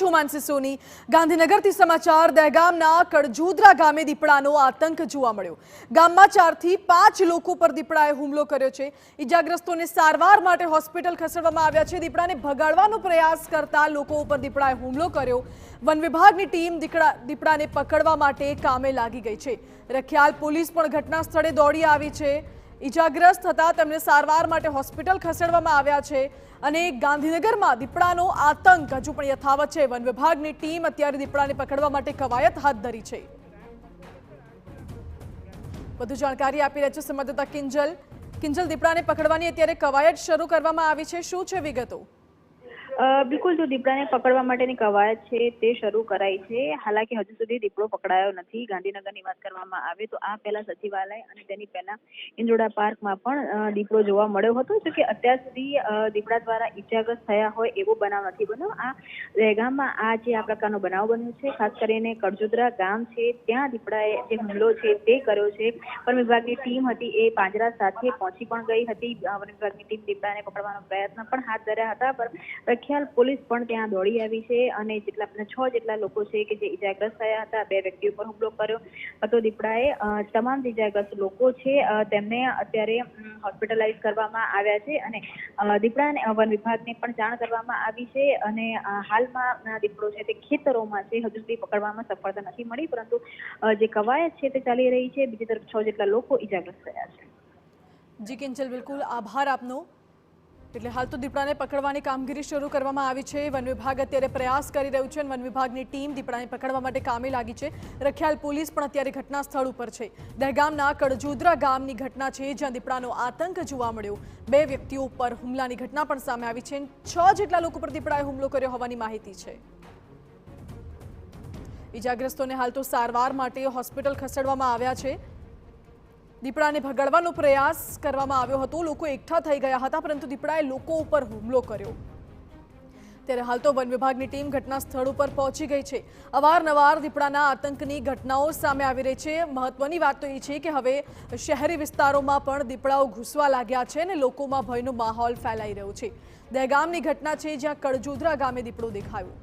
છું માનસી સોની। ગાંધીનગરથી સમાચાર। દહેગામના કડજુદરા ગામે દીપડાનો આતંક જોવા મળ્યો। ગામમાં 4 થી 5 લોકો પર દીપડાએ હુમલો કર્યો છે। ઈજાગ્રસ્તોને સારવાર માટે હોસ્પિટલ ખસેડવામાં આવ્યા છે। દીપડાને ભગાડવાનો પ્રયાસ કરતા લોકો ઉપર દીપડાએ હુમલો કર્યો। વન વિભાગની ટીમ દીપડાને પકડવા માટે કામે લાગી ગઈ છે। રખિયાલ પોલીસ પણ ઘટના સ્થળે દોડી આવી છે। ઈજાગ્રસ્ત હતા તેમને સારવાર માટે હોસ્પિટલ ખસેડવામાં આવ્યા છે અને ગાંધીનગરમાં દીપડાનો આતંક હજુ પણ યથાવત છે। વન વિભાગની ટીમ અત્યારે દીપડાને પકડવા માટે કવાયત હાથ ધરી છે। વધુ જાણકારી આપી રહ્યા છે સંવાદદાતા કિંજલ। દીપડાને પકડવાની અત્યારે કવાયત શરૂ કરવામાં આવી છે, શું છે વિગતો? બિલકુલ, જો દીપડાને પકડવા માટેની કવાયત છે તે શરૂ કરાઈ છે। હાલાકી હજુ સુધી દીપડો પકડાયો નથી। ગાંધીનગરની વાત કરવામાં આવે તો આ પહેલા સચિવાલય અને તેની પહેલા ઇન્દ્રોડા પાર્કમાં પણ દીપડો જોવા મળ્યો હતો। જો કે અત્યાર સુધી દીપડા દ્વારા ઈજાગ્રસ્ત થયા હોય એવો બનાવ નથી બન્યો। આ દહેગામમાં આ પ્રકારનો બનાવ બન્યો છે। ખાસ કરીને કડજુદરા ગામ છે ત્યાં દીપડાએ જે હુમલો છે તે કર્યો છે। વન વિભાગની ટીમ હતી એ પાંજરા સાથે પહોંચી પણ ગઈ હતી। વન વિભાગની ટીમ દીપડાને પકડવાનો પ્રયત્ન પણ હાથ ધર્યા હતા, પણ રખિયાલ પોલીસ પણ ત્યાં દોડી આવી છે અને 6 જેટલા લોકો છે કે જે ઈજાગ્રસ્ત થયા હતા। 2 વ્યક્તિઓ પર હુમલો કર્યો હતો દીપડાએ। તમામ ઈજાગ્રસ્ત લોકો છે તેમને અત્યારે હોસ્પિટલાઇઝ કરવામાં આવ્યા છે અને દીપડાને વન વિભાગને પણ જાણ કરવામાં આવી છે અને હાલમાં દીપડો છે તે ખેતરોમાં છે। હજુ સુધી પકડવામાં સફળતા નથી મળી, પરંતુ જે કવાયત છે તે ચાલી રહી છે। બીજી તરફ 6 જેટલા લોકો ઈજાગ્રસ્ત થયા છે। જી કિંજલ, બિલકુલ આભાર આપનો। એટલે હાલ તો દીપડાને પકડવાની કામગીરી શરૂ કરવામાં આવી છે। વન વિભાગ અત્યારે પ્રયાસ કરી રહ્યું છે અને વન વિભાગની ટીમ દીપડાને પકડવા માટે કામે લાગી છે। રખિયાલ પોલીસ પણ અત્યારે ઘટના સ્થળ ઉપર છે। દહેગામના કડજુદરા ગામની ઘટના છે જ્યાં દીપડાનો આતંક જોવા મળ્યો। 2 વ્યક્તિઓ પર હુમલાની ઘટના પણ સામે આવી છે। 6 જેટલા લોકો પર દીપડાએ હુમલો કર્યો હોવાની માહિતી છે। ઈજાગ્રસ્તોને હાલ તો સારવાર માટે હોસ્પિટલ ખસેડવામાં આવ્યા છે। દીપડાને ભગાડવાનો પ્રયાસ કરવામાં આવ્યો હતો। લોકો એકઠા થઈ ગયા હતા, પરંતુ દીપડાએ લોકો ઉપર હુમલો કર્યો। ત્યારે હાલ તો વન વિભાગની ટીમ ઘટના સ્થળ ઉપર પહોંચી ગઈ છે। અવારનવાર દીપડાના આતંકની ઘટનાઓ સામે આવી રહી છે। મહત્વની વાત તો એ છે કે હવે શહેરી વિસ્તારોમાં પણ દીપડાઓ ઘૂસવા લાગ્યા છે અને લોકોમાં ભયનો માહોલ ફેલાઈ રહ્યો છે। દહેગામની ઘટના છે જ્યાં કડજુદરા ગામે દીપડો દેખાયો।